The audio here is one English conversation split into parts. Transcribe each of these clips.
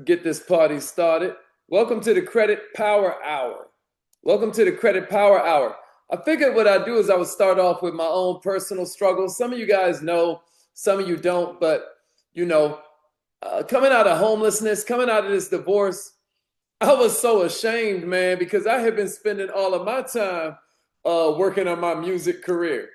get this party started. Welcome to the Credit Power Hour. Welcome to the Credit Power Hour. I figured what I'd do is I would start off with my own personal struggles. Some of you guys know, some of you don't, but you know, coming out of homelessness, coming out of this divorce, I was so ashamed, man, because I had been spending all of my time working on my music career.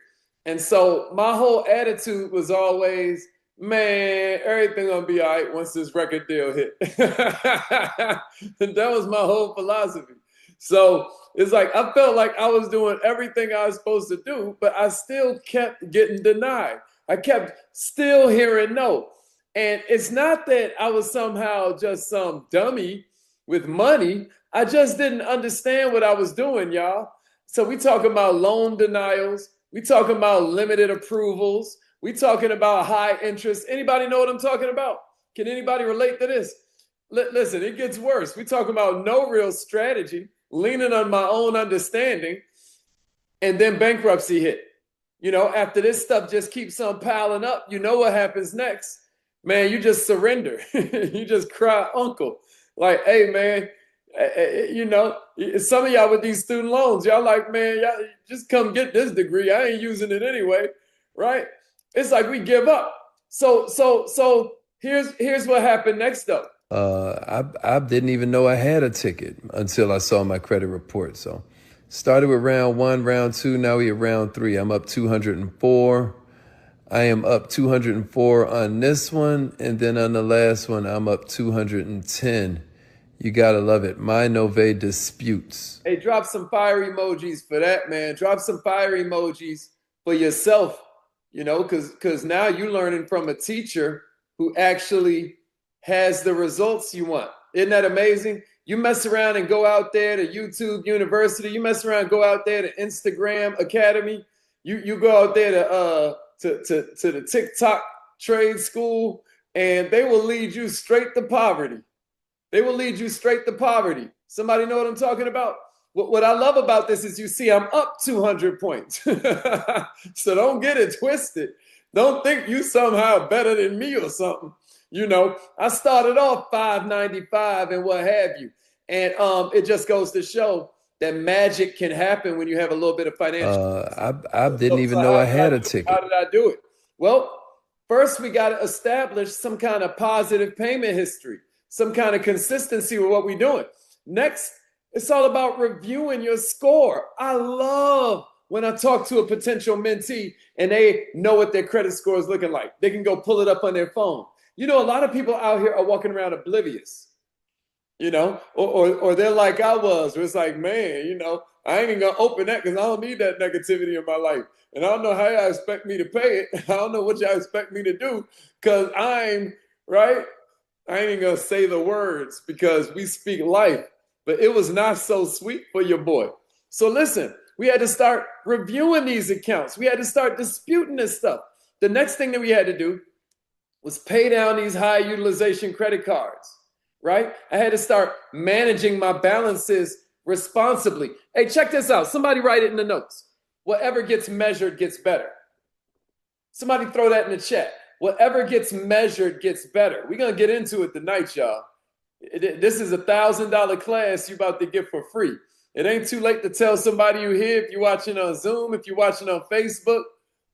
And so my whole attitude was always, man, everything gonna be all right once this record deal hit. And that was my whole philosophy. So it's like I felt like I was doing everything I was supposed to do, but I still kept getting denied. I kept still hearing no. And it's not that I was somehow just some dummy with money. I just didn't understand what I was doing, y'all. So we talking about loan denials. We talking about limited approvals. We talking about high interest. Anybody know what I'm talking about? Can anybody relate to this? Listen, it gets worse. We talking about no real strategy, leaning on my own understanding, and then bankruptcy hit. You know, after this stuff just keeps on piling up, you know what happens next? Man, you just surrender. You just cry uncle. Like, hey, man, you know, some of y'all with these student loans, y'all like, man, y'all just come get this degree. I ain't using it anyway, right? It's like we give up. So here's what happened next though. I didn't even know I had a ticket until I saw my credit report. So started with round one, round two, now we at round three. I'm up 204. I am up 204 on this one, and then on the last one, I'm up 210. You gotta love it. My Nove disputes. Hey, drop some fire emojis for that, man. Drop some fire emojis for yourself, you know, because now you're learning from a teacher who actually has the results you want. Isn't that amazing? You mess around and go out there to YouTube University. You mess around, go out there to Instagram Academy. You go out there to the TikTok trade school, and they will lead you straight to poverty. They will lead you straight to poverty. Somebody know what I'm talking about? What I love about this is you see I'm up 200 points. So don't get it twisted. Don't think you somehow better than me or something. You know, I started off 595 and what have you. And it just goes to show that magic can happen when you have a little bit of financial. I didn't even know I had a How ticket. did I do it? Well, first we got to establish some kind of positive payment history, some kind of consistency with what we're doing. Next, it's all about reviewing your score. I love when I talk to a potential mentee and they know what their credit score is looking like. They can go pull it up on their phone. You know, a lot of people out here are walking around oblivious, you know, or they're like I was, where it's like, man, you know, I ain't even gonna open that because I don't need that negativity in my life. And I don't know how y'all expect me to pay it. I don't know what y'all expect me to do because I'm right. I ain't even gonna say the words because we speak life, but it was not so sweet for your boy. So listen, we had to start reviewing these accounts. We had to start disputing this stuff. The next thing that we had to do was pay down these high utilization credit cards, right? I had to start managing my balances responsibly. Hey, check this out. Somebody write it in the notes. Whatever gets measured gets better. Somebody throw that in the chat. Whatever gets measured gets better. We're going to get into it tonight, y'all. This is $1,000 class you about to get for free. It ain't too late to tell somebody you here. If you're watching on Zoom, if you're watching on Facebook,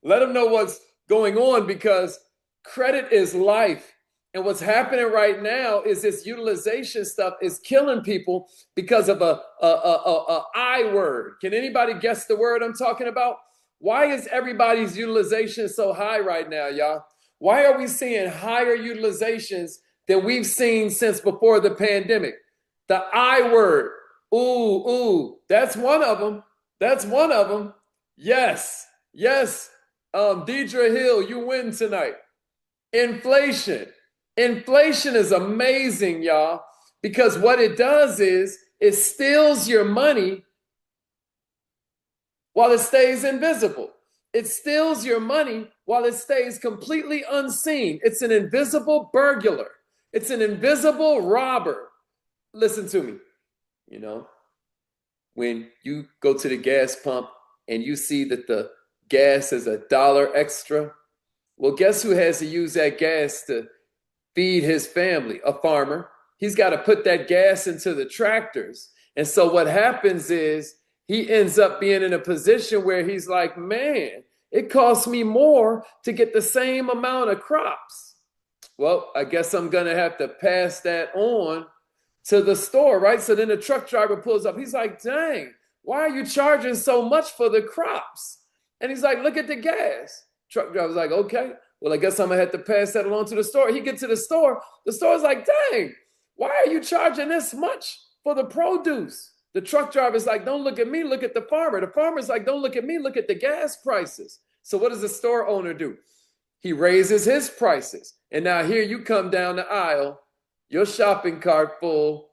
let them know what's going on because credit is life. And what's happening right now is this utilization stuff is killing people because of a I word. Can anybody guess the word I'm talking about? Why is everybody's utilization so high right now, y'all? Why are we seeing higher utilizations than we've seen since before the pandemic? The I word. Ooh, that's one of them. That's one of them. Yes. Deidre Hill, you win tonight. Inflation. Inflation is amazing, y'all, because what it does is it steals your money while it stays invisible. It steals your money while it stays completely unseen. It's an invisible burglar. It's an invisible robber. Listen to me. You know, when you go to the gas pump and you see that the gas is $1 extra, well, guess who has to use that gas to feed his family? A farmer. he's got to put that gas into the tractors. And so what happens is he ends up being in a position where he's like, man, it costs me more to get the same amount of crops. Well, I guess I'm going to have to pass that on to the store, right? So then the truck driver pulls up. He's like, dang, why are you charging so much for the crops? And he's like, look at the gas. Truck driver's like, okay, well, I guess I'm going to have to pass that along to the store. He gets to the store's like, dang, why are you charging this much for the produce? The truck driver's like, don't look at me, look at the farmer. The farmer's like, don't look at me, look at the gas prices. So what does the store owner do? He raises his prices. And now here you come down the aisle, your shopping cart full,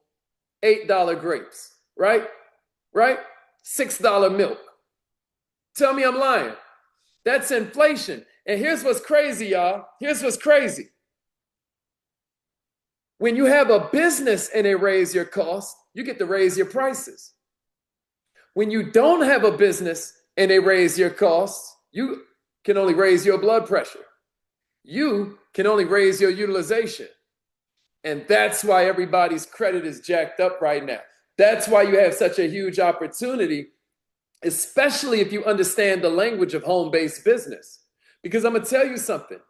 $8 grapes, right? Right? $6 milk. Tell me I'm lying. That's inflation. And here's what's crazy, y'all. Here's what's crazy. When you have a business and they raise your costs, you get to raise your prices. When you don't have a business and they raise your costs, you can only raise your blood pressure. You can only raise your utilization. And that's why everybody's credit is jacked up right now. That's why you have such a huge opportunity, especially if you understand the language of home-based business. Because I'm going to tell you something.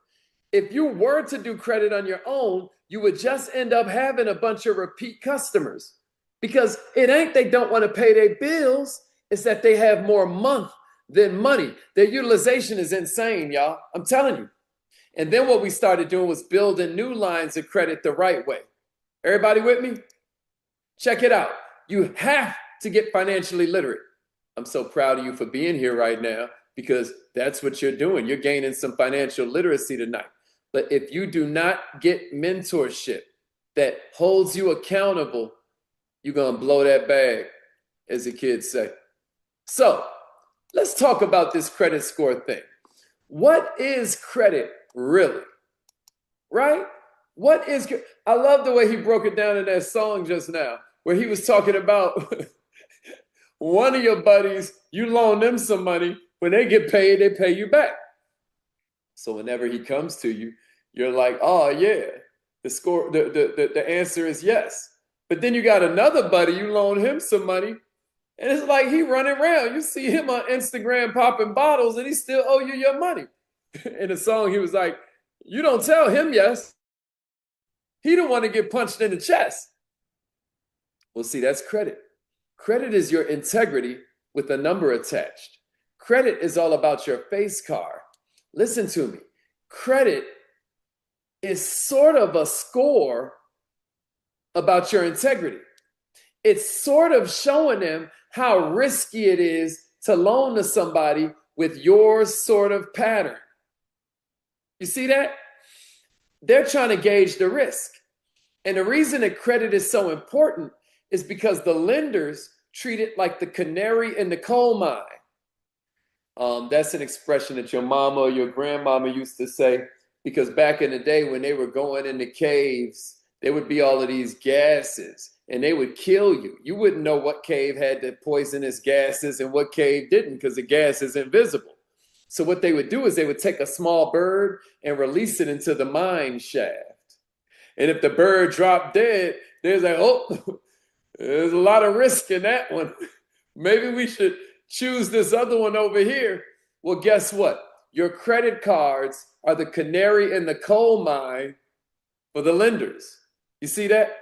If you were to do credit on your own, you would just end up having a bunch of repeat customers. Because it ain't they don't want to pay their bills, it's that they have more month than money. Their utilization is insane, y'all. I'm telling you. And then what we started doing was building new lines of credit the right way. Everybody with me? Check it out. You have to get financially literate. I'm so proud of you for being here right now because that's what you're doing. You're gaining some financial literacy tonight. But if you do not get mentorship that holds you accountable, you're going to blow that bag, as the kids say. So let's talk about this credit score thing. What is credit really? Right? What is, I love the way he broke it down in that song just now, where he was talking about one of your buddies, you loan them some money. When they get paid, they pay you back. So whenever he comes to you, you're like, oh yeah, the answer is yes. But then you got another buddy, you loan him some money, and it's like he running around. You see him on Instagram popping bottles, and he still owe you your money. In the song, he was like, you don't tell him yes. He don't want to get punched in the chest. Well, see, that's credit. Credit is your integrity with a number attached. Credit is all about your face card. Listen to me. Credit is sort of a score about your integrity. It's sort of showing them how risky it is to loan to somebody with your sort of pattern. You see that? They're trying to gauge the risk. And the reason that credit is so important is because the lenders treat it like the canary in the coal mine. That's an expression that your mama or your grandmama used to say, because back in the day when they were going into caves, there would be all of these gases and they would kill you. You wouldn't know what cave had the poisonous gases and what cave didn't because the gas is invisible. So what they would do is they would take a small bird and release it into the mine shaft. And if the bird dropped dead, there's like, oh, there's a lot of risk in that one. Maybe we should choose this other one over here. Well, guess what? Your credit cards are the canary in the coal mine for the lenders. You see that?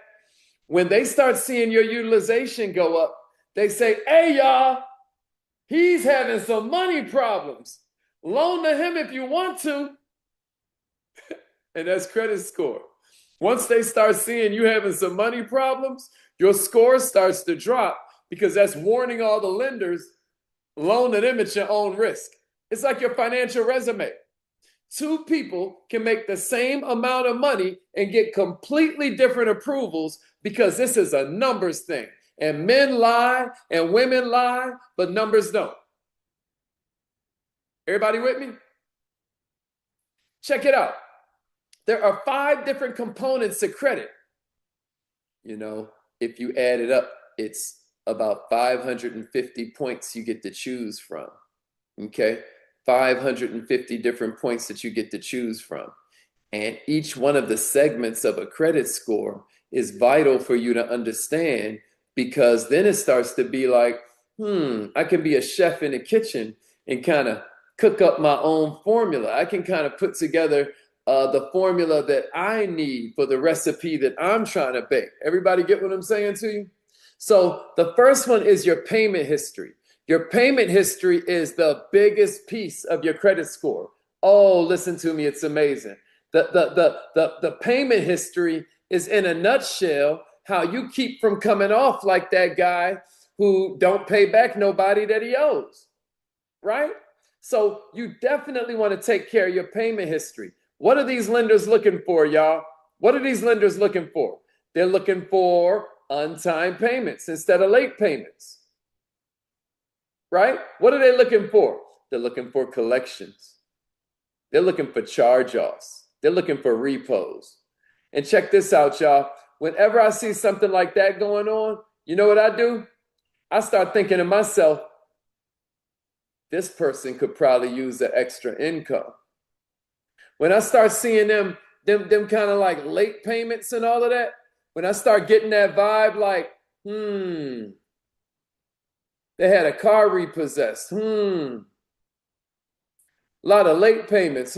When they start seeing your utilization go up, they say, hey, y'all, he's having some money problems. Loan to him if you want to. And that's credit score. Once they start seeing you having some money problems, your score starts to drop because that's warning all the lenders, loan to them at your own risk. It's like your financial resume. Two people can make the same amount of money and get completely different approvals because this is a numbers thing. And men lie and women lie, but numbers don't. Everybody with me? Check it out. There are 5 different components to credit. You know, if you add it up, it's about 550 points you get to choose from. Okay? 550 different points that you get to choose from. And each one of the segments of a credit score is vital for you to understand, because then it starts to be like, I can be a chef in the kitchen and kind of cook up my own formula. I can kind of put together the formula that I need for the recipe that I'm trying to bake. Everybody get what I'm saying to you? So the first one is your payment history. Your payment history is the biggest piece of your credit score. Oh, listen to me, it's amazing. The payment history is, in a nutshell, how you keep from coming off like that guy who don't pay back nobody that he owes, right? So you definitely want to take care of your payment history. What are these lenders looking for, y'all? What are these lenders looking for? They're looking for on-time payments instead of late payments, right? What are they looking for? They're looking for collections. They're looking for charge-offs. They're looking for repos. And check this out, y'all. Whenever I see something like that going on, you know what I do? I start thinking to myself, this person could probably use the extra income. When I start seeing them kind of like late payments and all of that, when I start getting that vibe like, they had a car repossessed, a lot of late payments,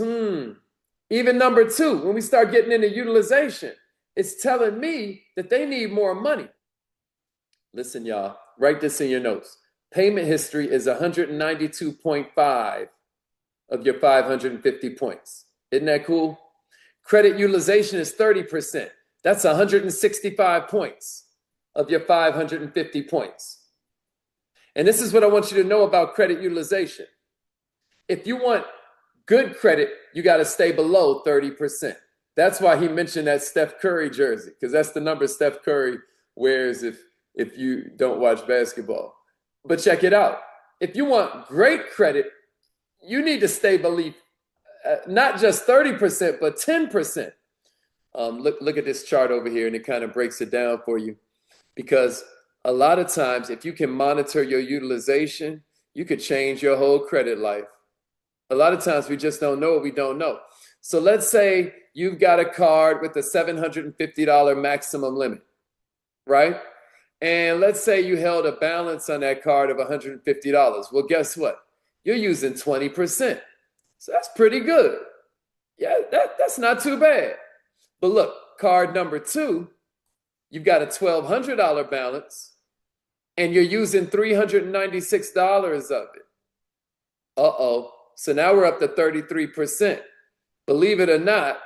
Even number two, when we start getting into utilization, it's telling me that they need more money. Listen, y'all, write this in your notes. Payment history is 192.5 of your 550 points. Isn't that cool? Credit utilization is 30%. That's 165 points of your 550 points. And this is what I want you to know about credit utilization. If you want good credit, you got to stay below 30%. That's why he mentioned that Steph Curry jersey, because that's the number Steph Curry wears if you don't watch basketball. But check it out. If you want great credit, you need to stay below not just 30%, but 10%. Look at this chart over here, and it kind of breaks it down for you. Because a lot of times, if you can monitor your utilization, you could change your whole credit life. A lot of times, we just don't know what we don't know. So let's say you've got a card with a $750 maximum limit, right? And let's say you held a balance on that card of $150. Well, guess what? You're using 20%. So that's pretty good. Yeah, that's not too bad. But look, card number two, you've got a $1,200 balance, and you're using $396 of it. Uh-oh. So now we're up to 33%. Believe it or not,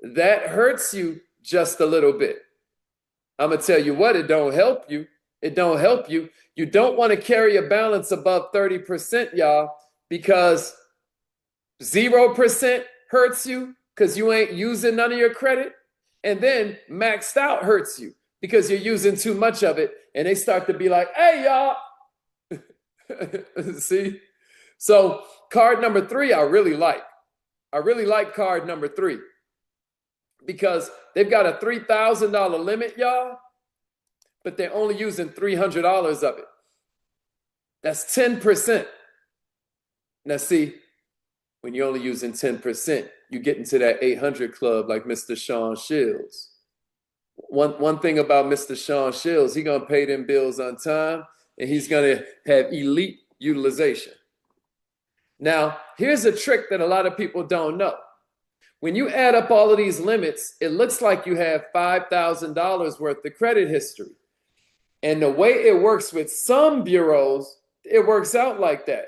that hurts you just a little bit. I'm going to tell you what, it don't help you. It don't help you. You don't want to carry a balance above 30%, y'all, because 0% hurts you because you ain't using none of your credit. And then maxed out hurts you because you're using too much of it. And they start to be like, hey, y'all. See? So card number three, I really like. I really like card number three because they've got a $3,000 limit, y'all, but they're only using $300 of it. That's 10%. Now, see, when you're only using 10%, you get into that 800 club like Mr. Sean Shields. One thing about Mr. Sean Shields, he's going to pay them bills on time, and he's going to have elite utilization. Now, here's a trick that a lot of people don't know. When you add up all of these limits, it looks like you have $5,000 worth of credit history. And the way it works with some bureaus, it works out like that.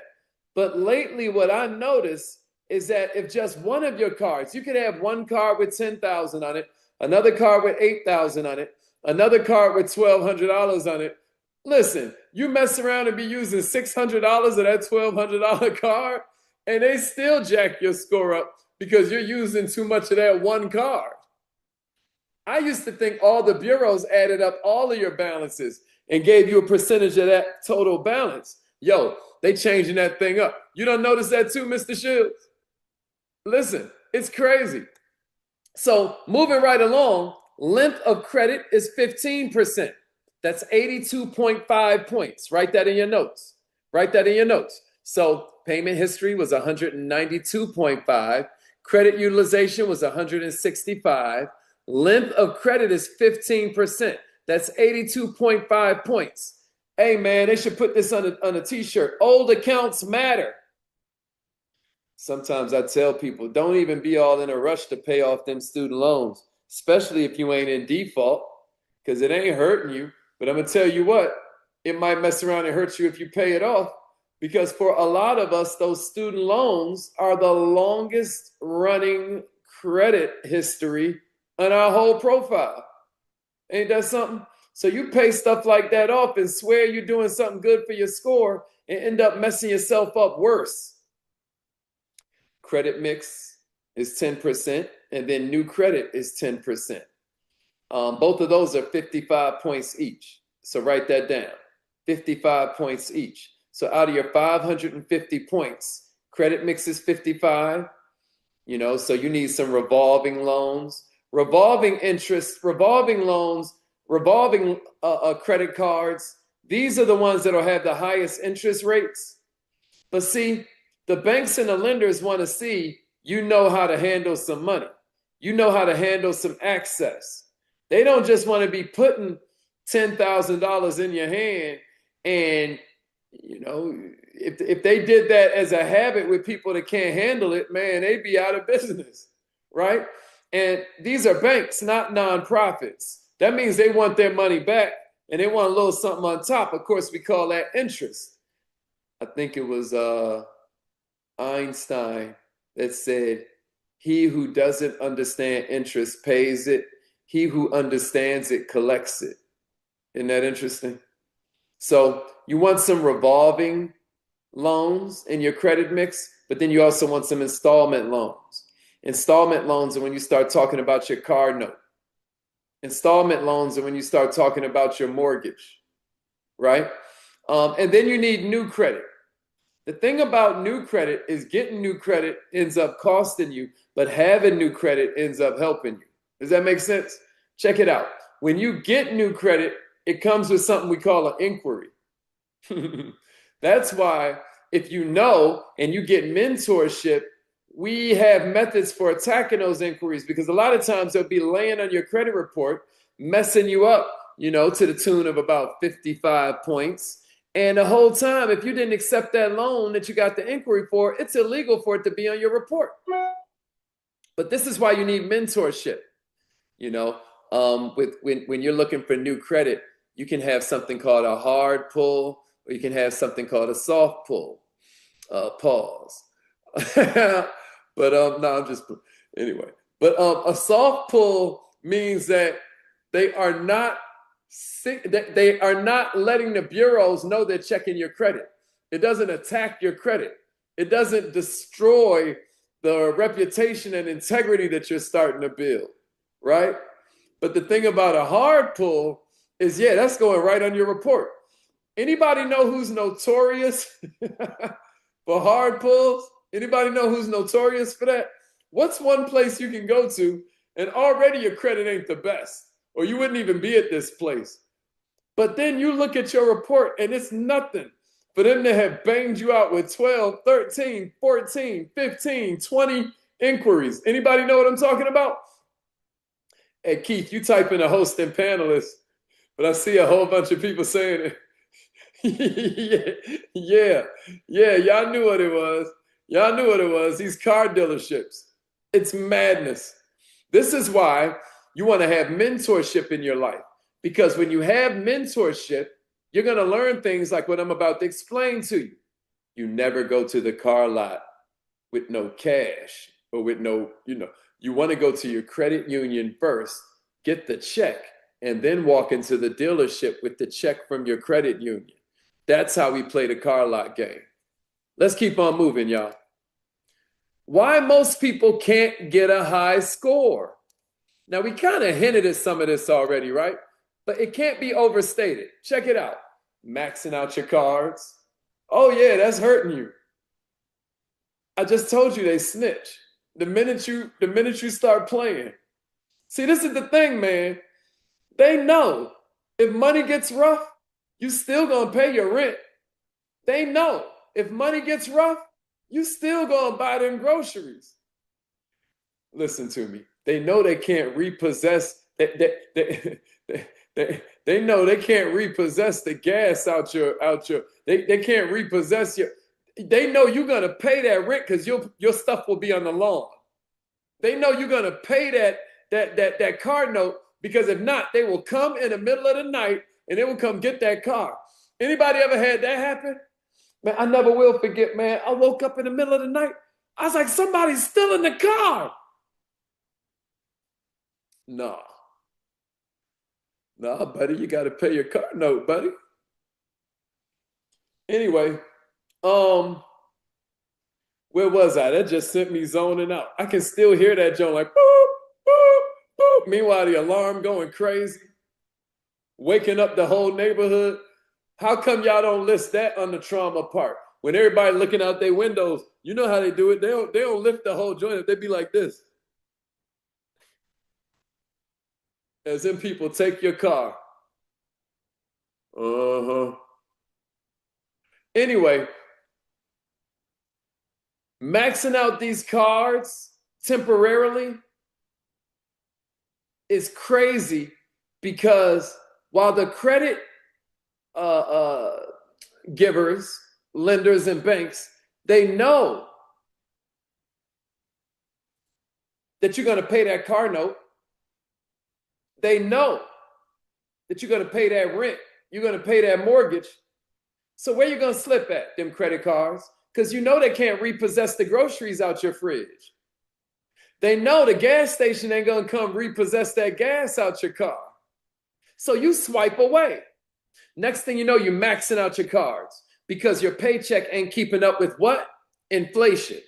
But lately, what I noticed is that if just one of your cards, you could have one card with $10,000 on it, another card with $8,000 on it, another card with $1,200 on it. Listen, you mess around and be using $600 of that $1,200 card, and they still jack your score up because you're using too much of that one card. I used to think all the bureaus added up all of your balances and gave you a percentage of that total balance. Yo, they changing that thing up. You don't notice that too, Mr. Shields? Listen, it's crazy. So moving right along, length of credit is 15%. That's 82.5 points. Write that in your notes. Write that in your notes. So payment history was 192.5. Credit utilization was 165. Length of credit is 15%. That's 82.5 points. Hey, man, they should put this on a t-shirt. Old accounts matter. Sometimes I tell people, don't even be all in a rush to pay off them student loans, especially if you ain't in default, because it ain't hurting you. But I'm going to tell you what, it might mess around and hurt you if you pay it off, because for a lot of us, those student loans are the longest running credit history on our whole profile. Ain't that something? So you pay stuff like that off and swear you're doing something good for your score and end up messing yourself up worse. Credit mix is 10%, and then new credit is 10%. Both of those are 55 points each. So write that down, 55 points each. So out of your 550 points, credit mix is 55, so you need some revolving loans, revolving interest, revolving loans, revolving credit cards. These are the ones that will have the highest interest rates. But see, the banks and the lenders want to see you know how to handle some money. You know how to handle some access. They don't just want to be putting $10,000 in your hand. And, if they did that as a habit with people that can't handle it, man, they'd be out of business, right? And these are banks, not nonprofits. That means they want their money back and they want a little something on top. Of course, we call that interest. I think it was Einstein that said, he who doesn't understand interest pays it. He who understands it collects it. Isn't that interesting? So you want some revolving loans in your credit mix, but then you also want some installment loans. Installment loans are when you start talking about your car note. Installment loans are when you start talking about your mortgage, right? And then you need new credit. The thing about new credit is getting new credit ends up costing you, but having new credit ends up helping you. Does that make sense? Check it out. When you get new credit, it comes with something we call an inquiry. That's why if you know and you get mentorship, we have methods for attacking those inquiries, because a lot of times they'll be laying on your credit report, messing you up, to the tune of about 55 points. And the whole time, if you didn't accept that loan that you got the inquiry for, it's illegal for it to be on your report. But this is why you need mentorship. When you're looking for new credit, you can have something called a hard pull, or you can have something called a soft pull. Pause. But no, I'm just anyway. But a soft pull means that they are not letting the bureaus know they're checking your credit. It doesn't attack your credit. It doesn't destroy the reputation and integrity that you're starting to build, right? But the thing about a hard pull is, that's going right on your report. Anybody know who's notorious for hard pulls? Anybody know who's notorious for that? What's one place you can go to and already your credit ain't the best, or you wouldn't even be at this place? But then you look at your report and it's nothing for them to have banged you out with 12, 13, 14, 15, 20 inquiries. Anybody know what I'm talking about? Hey, Keith, you type in a host and panelist, but I see a whole bunch of people saying it. yeah, y'all knew what it was. Y'all knew what it was. These car dealerships. It's madness. This is why you want to have mentorship in your life. Because when you have mentorship, you're going to learn things like what I'm about to explain to you. You never go to the car lot with no cash or with no, you want to go to your credit union first, get the check, and then walk into the dealership with the check from your credit union. That's how we play the car lot game. Let's keep on moving, y'all. Why most people can't get a high score. Now, we kind of hinted at some of this already, right? But it can't be overstated. Check it out. Maxing out your cards. Oh, yeah, that's hurting you. I just told you they snitch. The minute you start playing. See, this is the thing, man. They know if money gets rough, you still gonna pay your rent. They know if money gets rough, you still gonna buy them groceries. Listen to me. They know they can't repossess. They know they can't repossess the gas out your. They can't repossess your. They know you're gonna pay that rent because your stuff will be on the lawn. They know you're gonna pay that car note because if not, they will come in the middle of the night and they will come get that car. Anybody ever had that happen? Man, I never will forget, man. I woke up in the middle of the night. I was like, somebody's still in the car. No. No, buddy, you got to pay your car note, buddy. Anyway, where was I? That just sent me zoning out. I can still hear that joint like boop, boop, boop. Meanwhile, the alarm going crazy, waking up the whole neighborhood. How come y'all don't list that on the trauma part? When everybody looking out their windows, you know how they do it. They don't lift the whole joint. They be like this. As in people take your car. Anyway, maxing out these cards temporarily is crazy because while the credit givers, lenders, and banks, they know that you're going to pay that car note. They know that you're going to pay that rent. You're going to pay that mortgage. So where you going to slip at, them credit cards? Because you know they can't repossess the groceries out your fridge. They know the gas station ain't going to come repossess that gas out your car. So you swipe away. Next thing you know, you're maxing out your cards because your paycheck ain't keeping up with what? Inflation.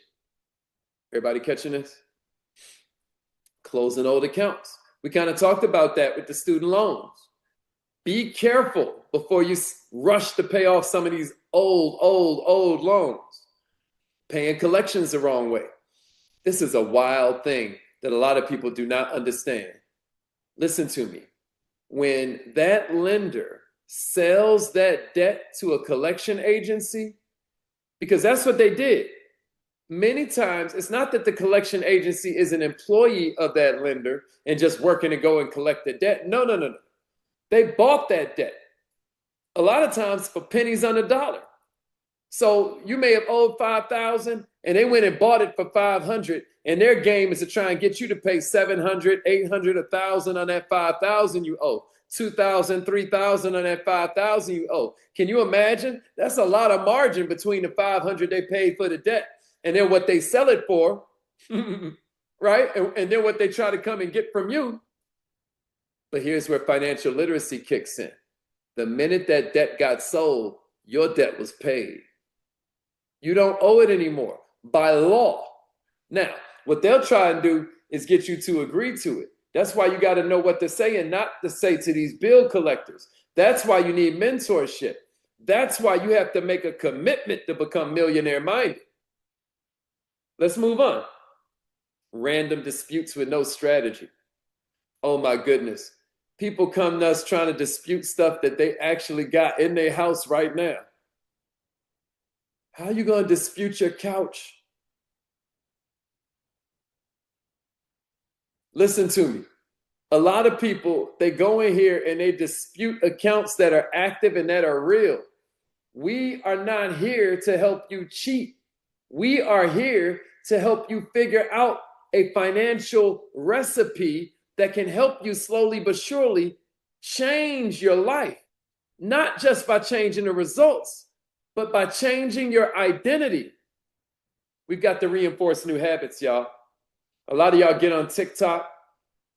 Everybody catching this? Closing old accounts. We kind of talked about that with the student loans. Be careful before you rush to pay off some of these old loans. Paying collections the wrong way. This is a wild thing that a lot of people do not understand. Listen to me. When that lender sells that debt to a collection agency, because that's what they did. Many times, it's not that the collection agency is an employee of that lender and just working to go and collect the debt. No. They bought that debt. A lot of times for pennies on the dollar. So you may have owed $5,000 and they went and bought it for $500, and their game is to try and get you to pay $700, $800, $1,000 on that $5,000 you owe. $2,000, $3,000 on that $5,000 you owe. Can you imagine? That's a lot of margin between the $500 they paid for the debt and then what they sell it for, right? And then what they try to come and get from you. But here's where financial literacy kicks in. The minute that debt got sold, your debt was paid. You don't owe it anymore by law. Now, what they'll try and do is get you to agree to it. That's why you got to know what to say and not to say to these bill collectors. That's why you need mentorship. That's why you have to make a commitment to become millionaire minded. Let's move on. Random disputes with no strategy. Oh my goodness. People come to us trying to dispute stuff that they actually got in their house right now. How are you going to dispute your couch? Listen to me. A lot of people, they go in here and they dispute accounts that are active and that are real. We are not here to help you cheat. We are here to help you figure out a financial recipe that can help you slowly but surely change your life. Not just by changing the results, but by changing your identity. We've got to reinforce new habits, y'all. A lot of y'all get on TikTok.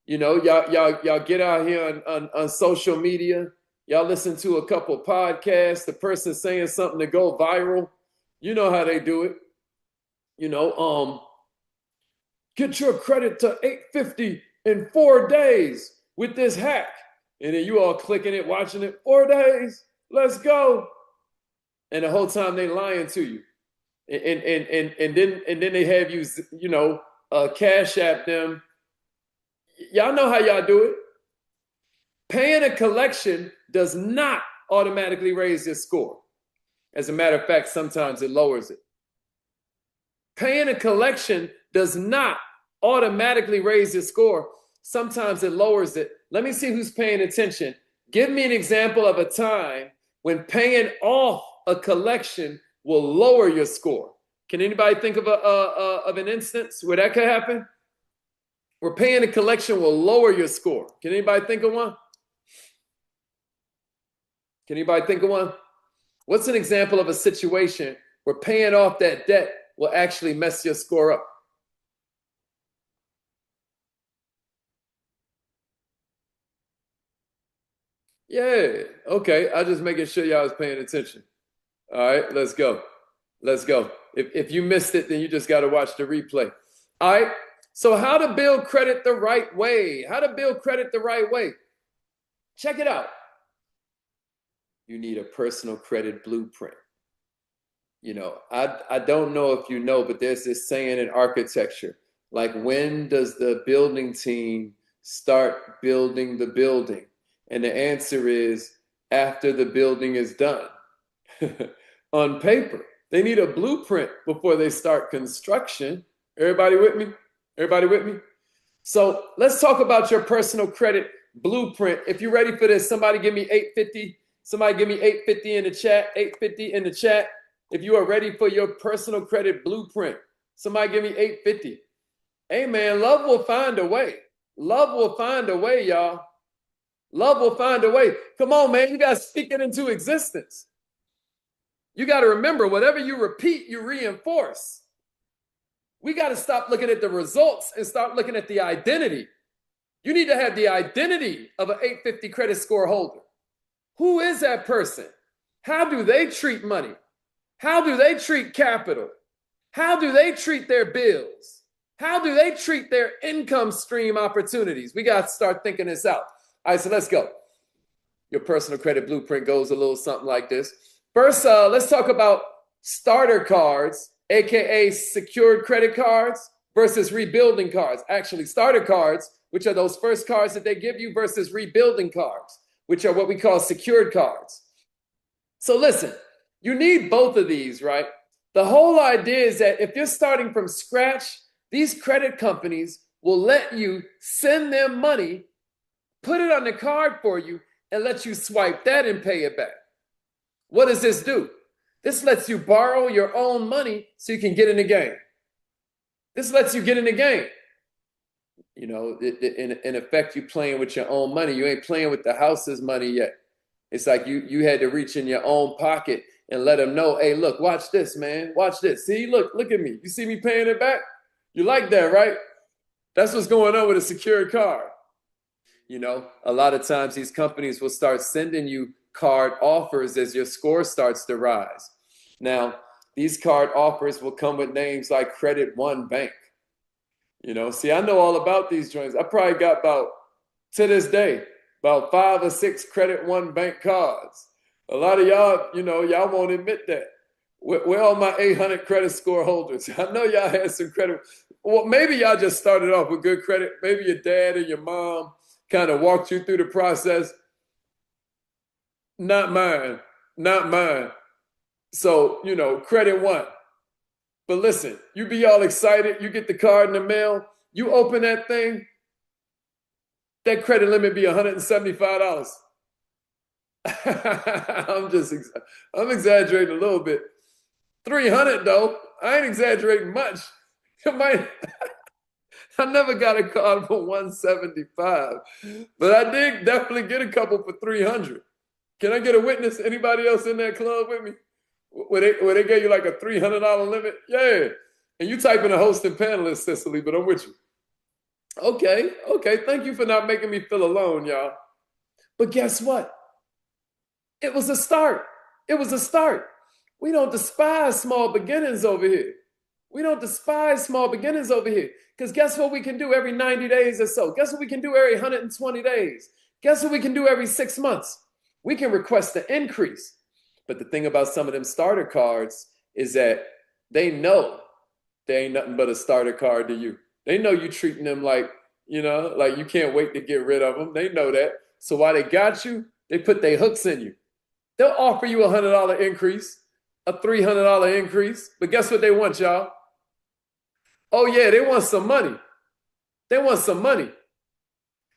You know, y'all get out here on social media. Y'all listen to a couple podcasts. The person saying something to go viral. You know how they do it. You know, get your credit to 850 in 4 days with this hack. And then you all clicking it, watching it. 4 days, let's go. And the whole time they lying to you. And then they have you, you know, cash app them. Y'all know how y'all do it. Paying a collection does not automatically raise your score. As a matter of fact, sometimes it lowers it. Paying a collection does not automatically raise your score. Sometimes it lowers it. Let me see who's paying attention. Give me an example of a time when paying off a collection will lower your score. Can anybody think of an instance where that could happen? Where paying a collection will lower your score. Can anybody think of one? Can anybody think of one? What's an example of a situation where paying off that debt will actually mess your score up? Yeah, okay. I'm just making sure y'all was paying attention. All right, let's go. Let's go. If you missed it, then you just got to watch the replay. All right. So how to build credit the right way? How to build credit the right way? Check it out. You need a personal credit blueprint. You know, I don't know if you know, but there's this saying in architecture, like, when does the building team start building the building? And the answer is after the building is done. On paper, they need a blueprint before they start construction. Everybody with me? Everybody with me? So let's talk about your personal credit blueprint. If you're ready for this, somebody give me 850. Somebody give me 850 in the chat. 850 in the chat. If you are ready for your personal credit blueprint, somebody give me 850. Hey man, love will find a way. Love will find a way, y'all. Love will find a way. Come on, man. You got to speak it into existence. You got to remember, whatever you repeat, you reinforce. We got to stop looking at the results and start looking at the identity. You need to have the identity of an 850 credit score holder. Who is that person? How do they treat money? How do they treat capital? How do they treat their bills? How do they treat their income stream opportunities? We got to start thinking this out. All right, so let's go. Your personal credit blueprint goes a little something like this. First, let's talk about starter cards, aka secured credit cards versus rebuilding cards. Actually, starter cards, which are those first cards that they give you, versus rebuilding cards, which are what we call secured cards. So listen, you need both of these, right? The whole idea is that if you're starting from scratch, these credit companies will let you send them money, put it on the card for you, and let you swipe that and pay it back. What does this do? This lets you borrow your own money so you can get in the game. This lets you get in the game. You know, in effect, you're playing with your own money. You ain't playing with the house's money yet. It's like you had to reach in your own pocket and let them know, hey, look, watch this, man. Watch this. See, look at me. You see me paying it back? You like that, right? That's what's going on with a secured card. You know, a lot of times these companies will start sending you card offers as your score starts to rise. Now, these card offers will come with names like Credit One Bank. You know, see, I know all about these joints. I probably got about, to this day, about 5 or 6 Credit One Bank cards. A lot of y'all, you know, y'all won't admit that. Where are my 800 credit score holders? I know y'all had some credit. Well, maybe y'all just started off with good credit. Maybe your dad and your mom kind of walked you through the process. Not mine. Not mine. So, you know, Credit One. But listen, you be all excited. You get the card in the mail. You open that thing. That credit limit be $175. I'm exaggerating a little bit. 300 though. I ain't exaggerating much. I never got a card for 175, but I did definitely get a couple for 300. Can I get a witness? Anybody else in that club with me? Where they gave you like a $300 limit? Yeah. And you type in a host and panelist, Cicely, but I'm with you. Okay. Thank you for not making me feel alone, y'all. But guess what? It was a start. It was a start. We don't despise small beginnings over here. We don't despise small beginnings over here. Because guess what we can do every 90 days or so? Guess what we can do every 120 days? Guess what we can do every 6 months? We can request an increase. But the thing about some of them starter cards is that they know they ain't nothing but a starter card to you. They know you treating them like, you know, like you can't wait to get rid of them. They know that. So while they got you, they put their hooks in you. They'll offer you a $100 increase, a $300 increase. But guess what they want, y'all? Oh, yeah, they want some money. They want some money.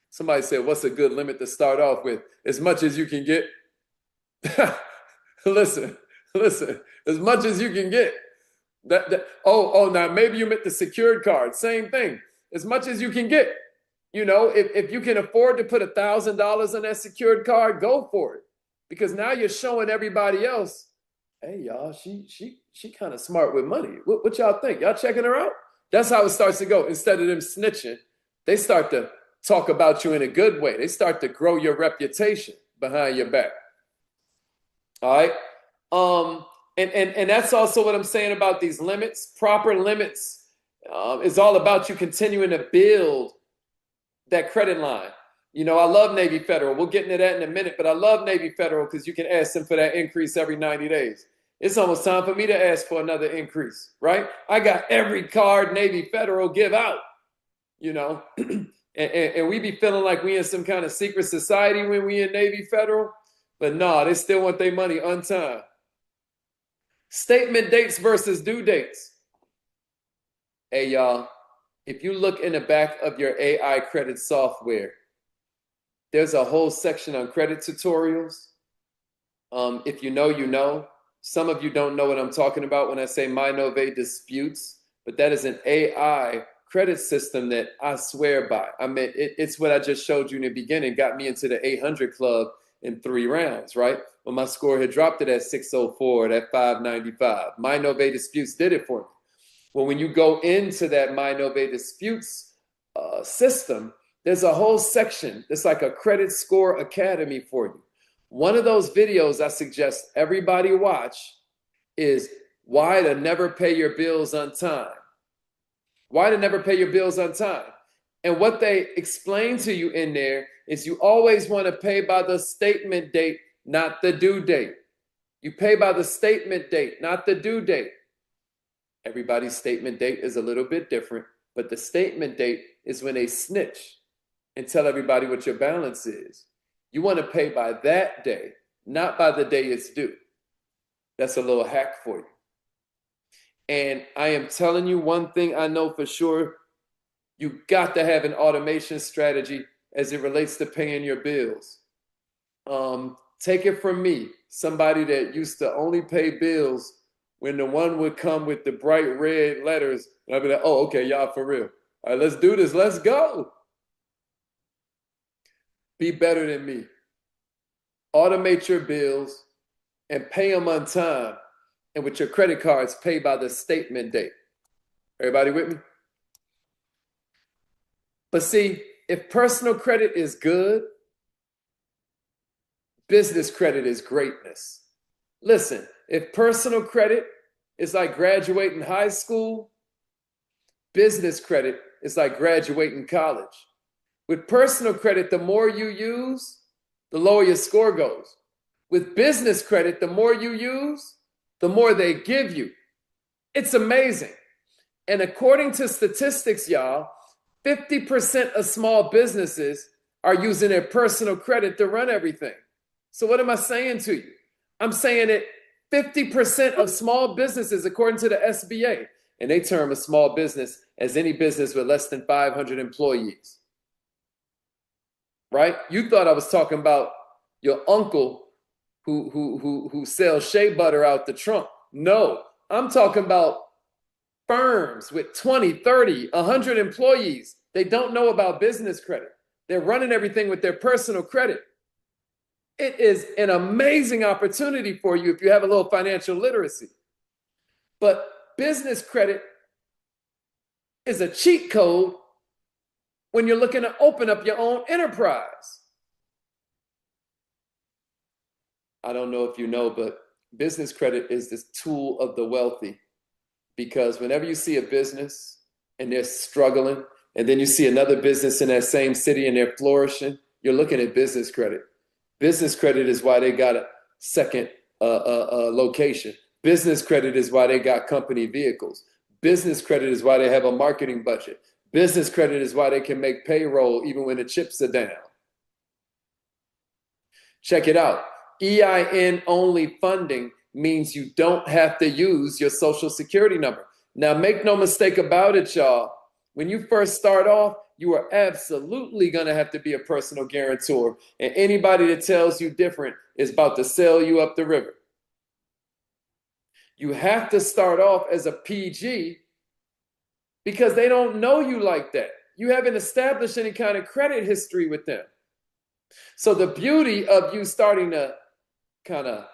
Somebody said, what's a good limit to start off with? As much as you can get. listen, as much as you can get. Now maybe you meant the secured card. Same thing. As much as you can get. You know, if you can afford to put $1,000 on that secured card, go for it. Because now you're showing everybody else, hey, y'all, she kind of smart with money. What y'all think? Y'all checking her out? That's how it starts to go. Instead of them snitching, they start to talk about you in a good way. They start to grow your reputation behind your back. All right. And that's also what I'm saying about these limits. Proper limits is all about you continuing to build that credit line. You know, I love Navy Federal. We'll get into that in a minute, but I love Navy Federal because you can ask them for that increase every 90 days. It's almost time for me to ask for another increase, right? I got every card Navy Federal give out, you know, and we be feeling like we in some kind of secret society when we in Navy Federal, but no, they still want their money on time. Statement dates versus due dates. Hey, y'all, if you look in the back of your AI credit software, there's a whole section on credit tutorials. If you know, you know. Some of you don't know what I'm talking about when I say MyNove disputes, but that is an AI credit system that I swear by. I mean, it's what I just showed you in the beginning, got me into the 800 club in 3 rounds, right? When my score had dropped it at 604, at 595. MyNove disputes did it for me. Well, when you go into that MyNove disputes system, there's a whole section that's like a credit score academy for you. One of those videos I suggest everybody watch is why to never pay your bills on time. Why to never pay your bills on time. And what they explain to you in there is you always want to pay by the statement date, not the due date. You pay by the statement date, not the due date. Everybody's statement date is a little bit different, but the statement date is when they snitch and tell everybody what your balance is. You want to pay by that day, not by the day it's due. That's a little hack for you. And I am telling you one thing I know for sure, you got to have an automation strategy as it relates to paying your bills. Take it from me, somebody that used to only pay bills when the one would come with the bright red letters, and I'd be like, oh, okay, y'all for real. All right, let's do this. Let's go. Be better than me. Automate your bills and pay them on time. And with your credit cards, pay by the statement date. Everybody with me? But see, if personal credit is good, business credit is greatness. Listen, if personal credit is like graduating high school, business credit is like graduating college. With personal credit, the more you use, the lower your score goes. With business credit, the more you use, the more they give you. It's amazing. And according to statistics, y'all, 50% of small businesses are using their personal credit to run everything. So what am I saying to you? I'm saying that 50% of small businesses, according to the SBA, and they term a small business as any business with less than 500 employees. Right? You thought I was talking about your uncle who sells shea butter out the trunk. No, I'm talking about firms with 20, 30, 100 employees. They don't know about business credit. They're running everything with their personal credit. It is an amazing opportunity for you if you have a little financial literacy. But business credit is a cheat code when you're looking to open up your own enterprise. I don't know if you know, but business credit is this tool of the wealthy, because whenever you see a business and they're struggling, and then you see another business in that same city and they're flourishing, you're looking at business credit. Business credit is why they got a second location. Business credit is why they got company vehicles. Business credit is why they have a marketing budget. Business credit is why they can make payroll even when the chips are down. Check it out. EIN only funding means you don't have to use your social security number. Now, make no mistake about it, y'all. When you first start off, you are absolutely going to have to be a personal guarantor. And anybody that tells you different is about to sail you up the river. You have to start off as a PG because they don't know you like that. You haven't established any kind of credit history with them. So the beauty of you starting to kind of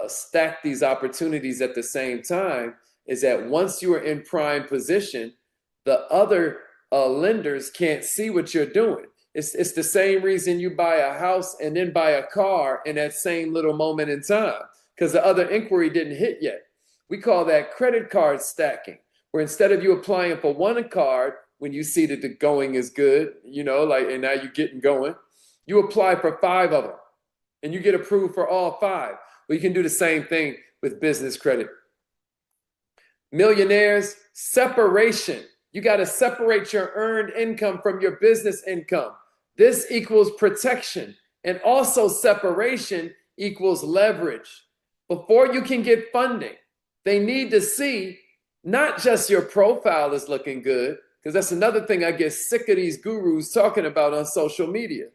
stack these opportunities at the same time is that once you are in prime position, the other lenders can't see what you're doing. It's the same reason you buy a house and then buy a car in that same little moment in time, because the other inquiry didn't hit yet. We call that credit card stacking, where instead of you applying for one card when you see that the going is good, and now you're getting going, you apply for 5 of them and you get approved for all 5. Well, you can do the same thing with business credit. Millionaires, separation. You got to separate your earned income from your business income. This equals protection, and also separation equals leverage. Before you can get funding, they need to see not just your profile is looking good, because that's another thing I get sick of these gurus talking about on social media.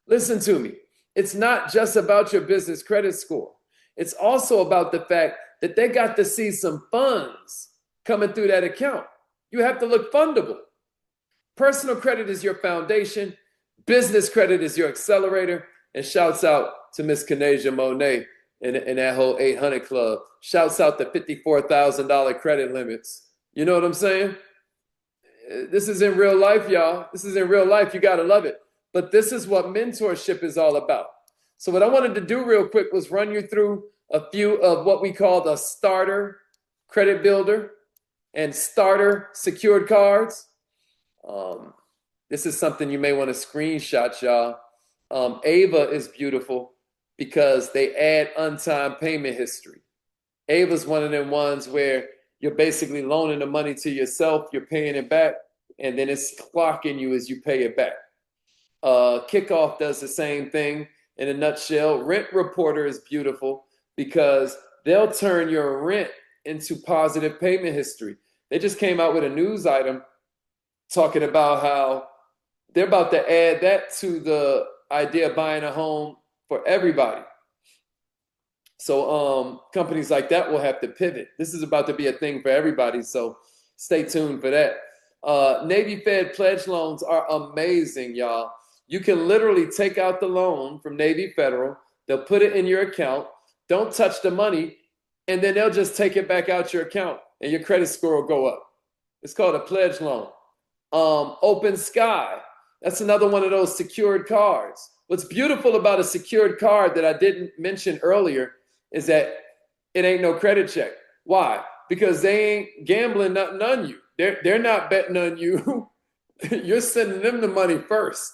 Listen to me. It's not just about your business credit score. It's also about the fact that they got to see some funds coming through that account. You have to look fundable. Personal credit is your foundation. Business credit is your accelerator. And shouts out to Miss Kanasia Monet and that whole 800 Club. Shouts out the $54,000 credit limits. You know what I'm saying? This is in real life, y'all. This is in real life. You got to love it. But this is what mentorship is all about. So what I wanted to do real quick was run you through a few of what we call the starter credit builder and starter secured cards. This is something you may want to screenshot, y'all. Ava is beautiful because they add untimed payment history. Ava's one of them ones where you're basically loaning the money to yourself, you're paying it back, and then it's clocking you as you pay it back. Kickoff does the same thing. In a nutshell, Rent Reporter is beautiful because they'll turn your rent into positive payment history. They just came out with a news item talking about how they're about to add that to the idea of buying a home for everybody. So companies like that will have to pivot. This is about to be a thing for everybody, so stay tuned for that. Navy Fed pledge loans are amazing, y'all. You can literally take out the loan from Navy Federal. They'll put it in your account. Don't touch the money, and then they'll just take it back out your account, and your credit score will go up. It's called a pledge loan. Open Sky. That's another one of those secured cards. What's beautiful about a secured card that I didn't mention earlier is that it ain't no credit check. Why? Because they ain't gambling nothing on you. They're not betting on you. You're sending them the money first,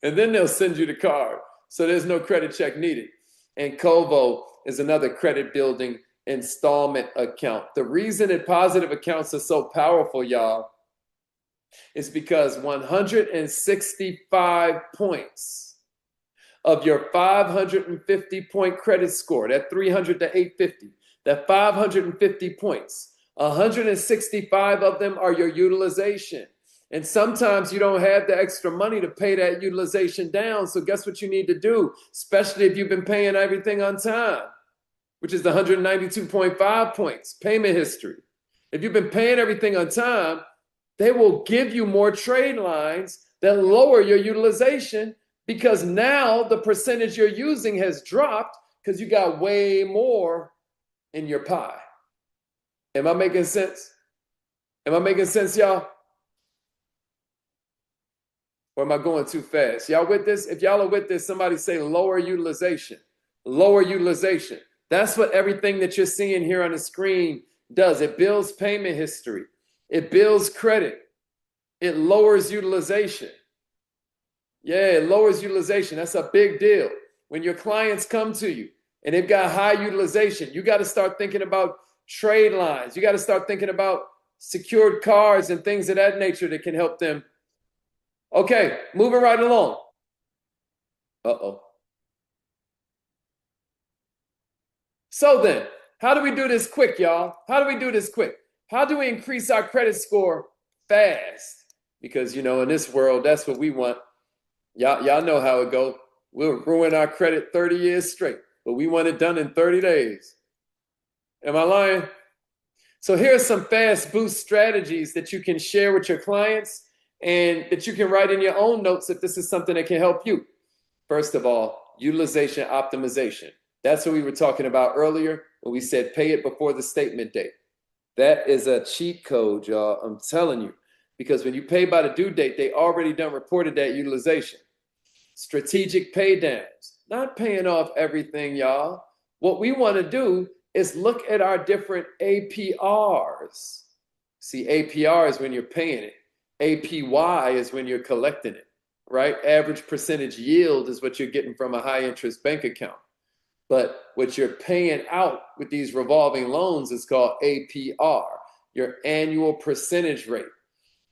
and then they'll send you the card. So there's no credit check needed. And Kovo is another credit building installment account. The reason that positive accounts are so powerful, y'all, is because 165 points of your 550-point credit score, that 300 to 850, that 550 points, 165 of them are your utilization. And sometimes you don't have the extra money to pay that utilization down. So guess what you need to do, especially if you've been paying everything on time, which is the 192.5 points, payment history. If you've been paying everything on time, they will give you more trade lines that lower your utilization, because now the percentage you're using has dropped because you got way more in your pie. Am I making sense? Am I making sense, y'all? Or am I going too fast? Y'all with this? If y'all are with this, somebody say lower utilization. Lower utilization. That's what everything that you're seeing here on the screen does. It builds payment history. It builds credit. It lowers utilization. Yeah, it lowers utilization. That's a big deal. When your clients come to you and they've got high utilization, you got to start thinking about trade lines. You got to start thinking about secured cards and things of that nature that can help them. Okay, moving right along. Uh-oh. So then, how do we do this quick, y'all? How do we do this quick? How do we increase our credit score fast? because, you know, in this world, that's what we want. Y'all know how it go. We'll ruin our credit 30 years straight, but we want it done in 30 days. Am I lying? So here are some fast boost strategies that you can share with your clients and that you can write in your own notes if this is something that can help you. First of all, utilization optimization. That's what we were talking about earlier when we said pay it before the statement date. That is a cheat code, y'all. I'm telling you. Because when you pay by the due date, they already done reported that utilization. Strategic pay downs. Not paying off everything, y'all. What we want to do is look at our different APRs. See, APR is when you're paying it. APY is when you're collecting it, right? Average percentage yield is what you're getting from a high interest bank account. But what you're paying out with these revolving loans is called APR, your annual percentage rate.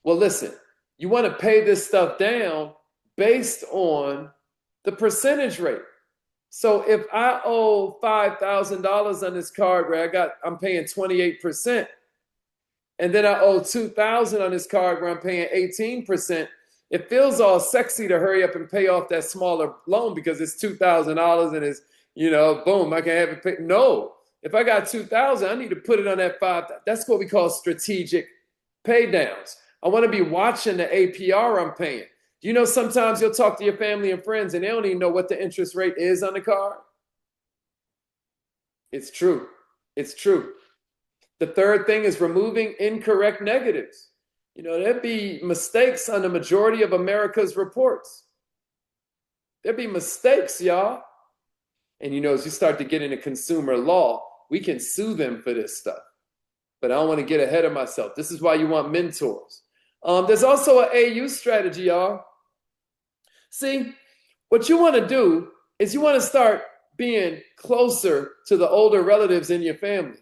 Well, listen, you want to pay this stuff down based on the percentage rate. So if I owe $5,000 on this card where I'm paying 28%, and then I owe $2,000 on this card where I'm paying 18%, it feels all sexy to hurry up and pay off that smaller loan because it's $2,000 and it's, you know, boom, I can have it paid. No, if I got $2,000, I need to put it on that $5,000. That's what we call strategic pay downs. I want to be watching the APR I'm paying. You know, sometimes you'll talk to your family and friends and they don't even know what the interest rate is on the card. It's true. It's true. The third thing is removing incorrect negatives. You know, there'd be mistakes on the majority of America's reports. There'd be mistakes, y'all. And, you know, as you start to get into consumer law, we can sue them for this stuff. But I don't want to get ahead of myself. This is why you want mentors. There's also an AU strategy, y'all. See, what you want to do is you want to start being closer to the older relatives in your family.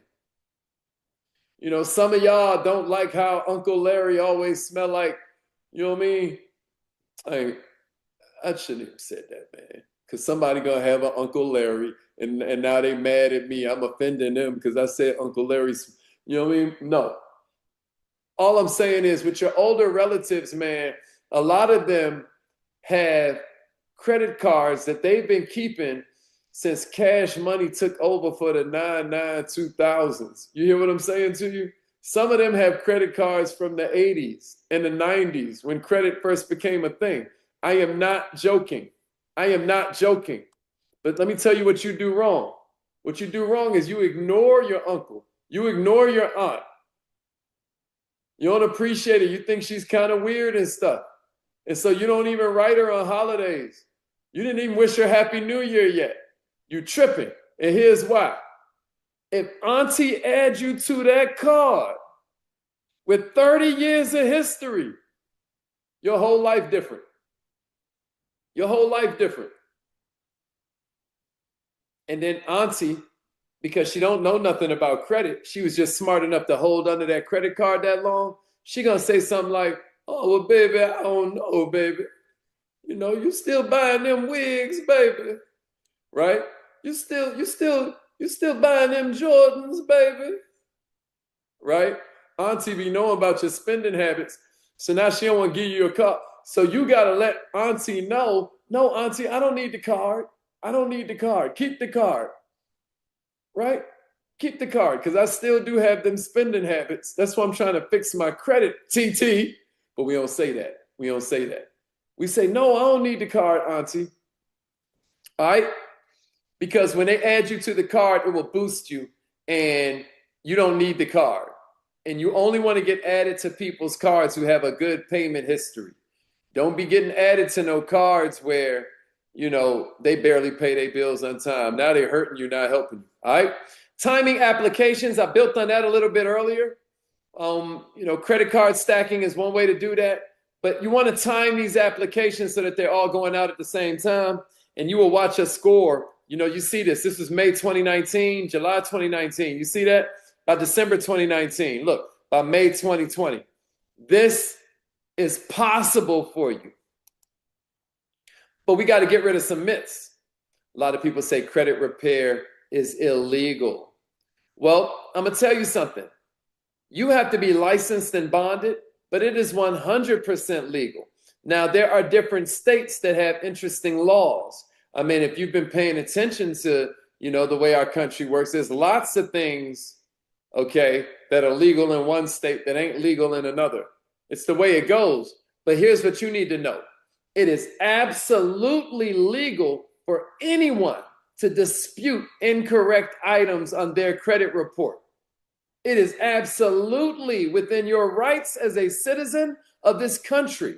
You know, some of y'all don't like how Uncle Larry always smell like, you know what I mean? I shouldn't have said that, man. Because somebody going to have an Uncle Larry, and now they mad at me. I'm offending them because I said Uncle Larry's, you know what I mean? No. All I'm saying is with your older relatives, man, a lot of them have credit cards that they've been keeping since Cash Money took over for the 2000s. You hear what I'm saying to you? Some of them have credit cards from the 80s and the 90s when credit first became a thing. I am not joking. I am not joking. But let me tell you what you do wrong. What you do wrong is you ignore your uncle. You ignore your aunt. You don't appreciate it. You think she's kind of weird and stuff. And so you don't even write her on holidays. You didn't even wish her Happy New Year yet. You tripping. And here's why. If auntie adds you to that card with 30 years of history, your whole life different. Your whole life different. And then auntie, because she don't know nothing about credit, she was just smart enough to hold under that credit card that long, she gonna say something like, oh, well, baby, I don't know, baby. You know, you still buying them wigs, baby, right? You still buying them Jordans, baby, right? Auntie be knowing about your spending habits, so now she don't want to give you a card. So you gotta let auntie know, no, auntie, I don't need the card. I don't need the card. Keep the card, right? Keep the card, because I still do have them spending habits. That's why I'm trying to fix my credit, TT. But we don't say that. We don't say that. We say, no, I don't need the card, auntie. All right? Because when they add you to the card, it will boost you, and you don't need the card. And you only want to get added to people's cards who have a good payment history. Don't be getting added to no cards where, you know, they barely pay their bills on time. Now they're hurting you, not helping you. All right? Timing applications, I built on that a little bit earlier. You know, credit card stacking is one way to do that. But you want to time these applications so that they're all going out at the same time. And you will watch a score. You know, you see this. This was May 2019, July 2019. You see that? By December 2019. Look, by May 2020. This is possible for you. But we got to get rid of some myths. A lot of people say credit repair is illegal. Well, I'm going to tell you something. You have to be licensed and bonded but it is 100% legal. Now, there are different states that have interesting laws. I mean, if you've been paying attention to, the way our country works, there's lots of things, okay, that are legal in one state that ain't legal in another. It's the way it goes. But here's what you need to know. It is absolutely legal for anyone to dispute incorrect items on their credit report. It is absolutely within your rights as a citizen of this country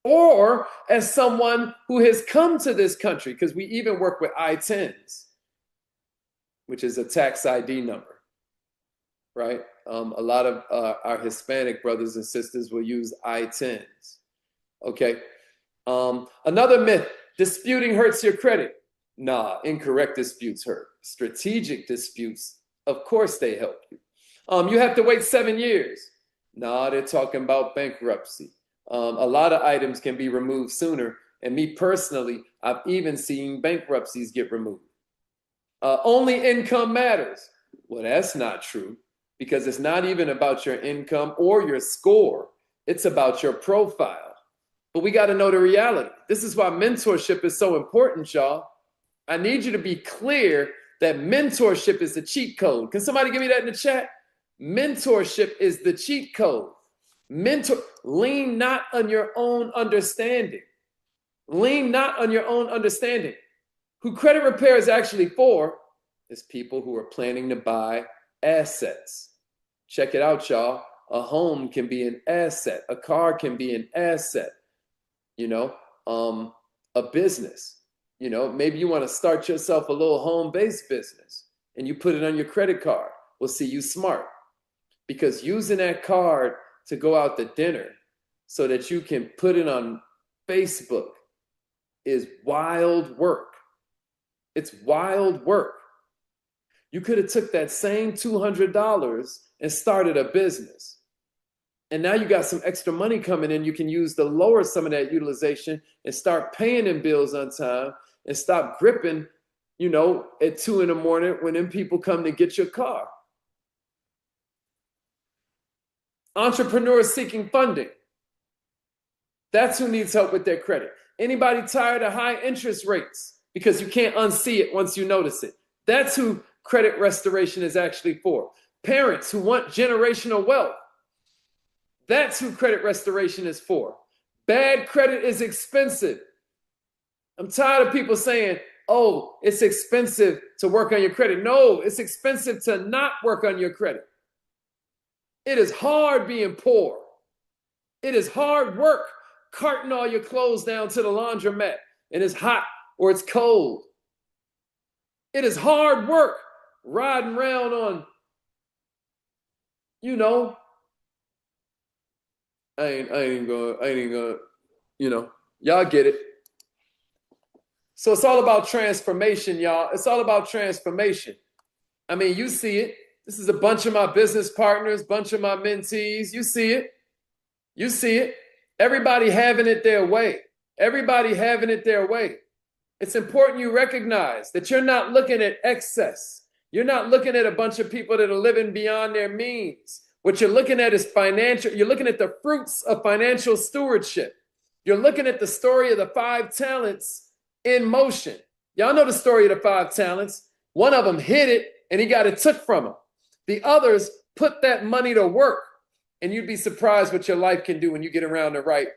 or as someone who has come to this country, because we even work with I-10s, which is a tax ID number, right? A lot of our Hispanic brothers and sisters will use I-10s, okay? Another myth, disputing hurts your credit. Nah, incorrect disputes hurt. Strategic disputes, of course they help you. You have to wait 7 years. Nah, they're talking about bankruptcy. A lot of items can be removed sooner. And me personally, I've even seen bankruptcies get removed. Only income matters. Well, that's not true, because it's not even about your income or your score. It's about your profile. But we got to know the reality. This is why mentorship is so important, y'all. I need you to be clear that mentorship is the cheat code. Can somebody give me that in the chat? Mentorship is the cheat code. Lean not on your own understanding. Lean not on your own understanding. Who credit repair is actually for is people who are planning to buy assets. Check it out, y'all. A home can be an asset. A car can be an asset. A business. Maybe you want to start yourself a little home-based business and you put it on your credit card. Well, see, you smart, because using that card to go out to dinner so that you can put it on Facebook is wild work. It's wild work. You could have took that same $200 and started a business. And now you got some extra money coming in. You can use to lower some of that utilization and start paying them bills on time and stop gripping, at 2 a.m. when them people come to get your car. Entrepreneurs seeking funding. That's who needs help with their credit. Anybody tired of high interest rates because you can't unsee it once you notice it? That's who credit restoration is actually for. Parents who want generational wealth. That's who credit restoration is for. Bad credit is expensive. I'm tired of people saying, oh, it's expensive to work on your credit. No, it's expensive to not work on your credit. It is hard being poor. It is hard work carting all your clothes down to the laundromat and it's hot or it's cold. It is hard work riding around on, I ain't gonna, y'all get it. So it's all about transformation, y'all. It's all about transformation. I mean, you see it. This is a bunch of my business partners, bunch of my mentees. You see it. You see it. Everybody having it their way. Everybody having it their way. It's important you recognize that you're not looking at excess. You're not looking at a bunch of people that are living beyond their means. What you're looking at is financial. You're looking at the fruits of financial stewardship. You're looking at the story of the 5 talents in motion. Y'all know the story of the 5 talents. One of them hid it and he got it took from him. The others put that money to work, and you'd be surprised what your life can do when you get around the right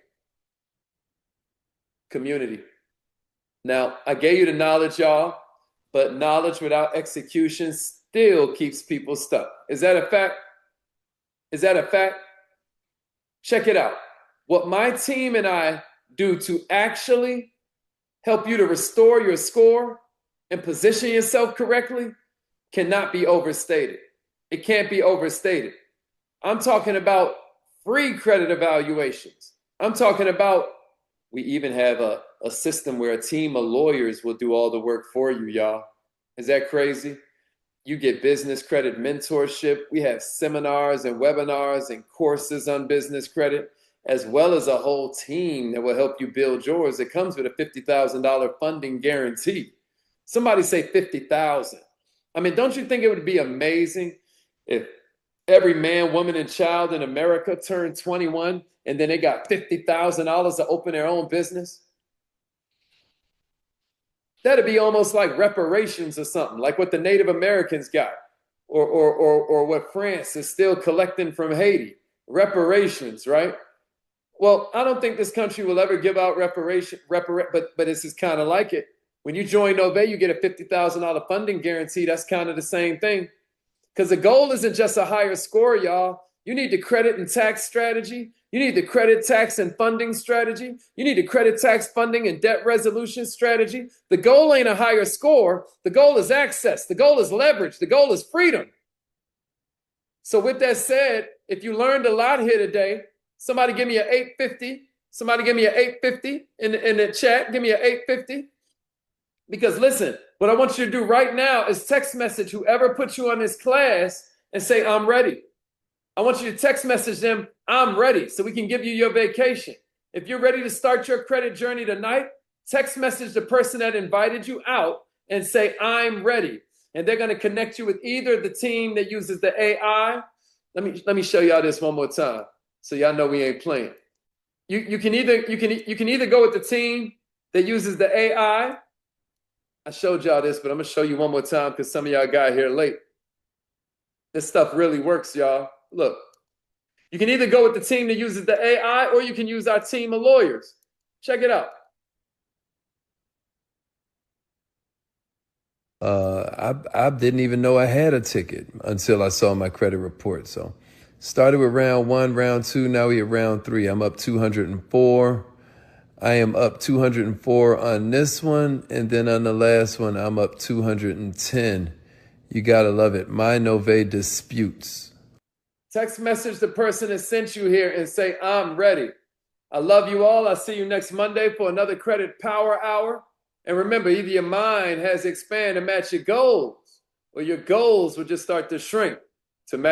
community. Now, I gave you the knowledge, y'all, but knowledge without execution still keeps people stuck. Is that a fact? Is that a fact? Check it out. What my team and I do to actually help you to restore your score and position yourself correctly cannot be overstated. It can't be overstated. I'm talking about free credit evaluations. I'm talking about, we even have a system where a team of lawyers will do all the work for you, y'all. Is that crazy? You get business credit mentorship. We have seminars and webinars and courses on business credit, as well as a whole team that will help you build yours. It comes with a $50,000 funding guarantee. Somebody say $50,000. I mean, don't you think it would be amazing if Every man, woman, and child in America turned 21 and then they got $50,000 to open their own business. That'd be almost like reparations or something, like what the Native Americans got, or what France is still collecting from Haiti. Reparations, right? Well, I don't think this country will ever give out but this is kind of like it. When you join Nove, you get a $50,000 funding guarantee. That's kind of the same thing. Because the goal isn't just a higher score, y'all. You need the credit and tax strategy. You need the credit, tax, and funding strategy. You need the credit, tax, funding, and debt resolution strategy. The goal ain't a higher score. The goal is access. The goal is leverage. The goal is freedom. So with that said, if you learned a lot here today, somebody give me an 850. Somebody give me an 850 in the chat. Give me an 850. Because listen, what I want you to do right now is text message whoever put you on this class and say, I'm ready. I want you to text message them, I'm ready, so we can give you your vacation. If you're ready to start your credit journey tonight, text message the person that invited you out and say, I'm ready. And they're going to connect you with either the team that uses the AI. Let me show y'all this one more time so y'all know we ain't playing. You can either go with the team that uses the AI. I showed y'all this, but I'm going to show you one more time because some of y'all got here late. This stuff really works, y'all. Look, you can either go with the team that uses the AI or you can use our team of lawyers. Check it out. I didn't even know I had a ticket until I saw my credit report. So started with round 1, round 2, now we at round 3. I'm up 204. I am up 204 on this one, and then on the last one, I'm up 210. You gotta love it. My Nove disputes. Text message the person that sent you here and say, I'm ready. I love you all. I'll see you next Monday for another Credit Power Hour. And remember, either your mind has expanded to match your goals, or your goals will just start to shrink.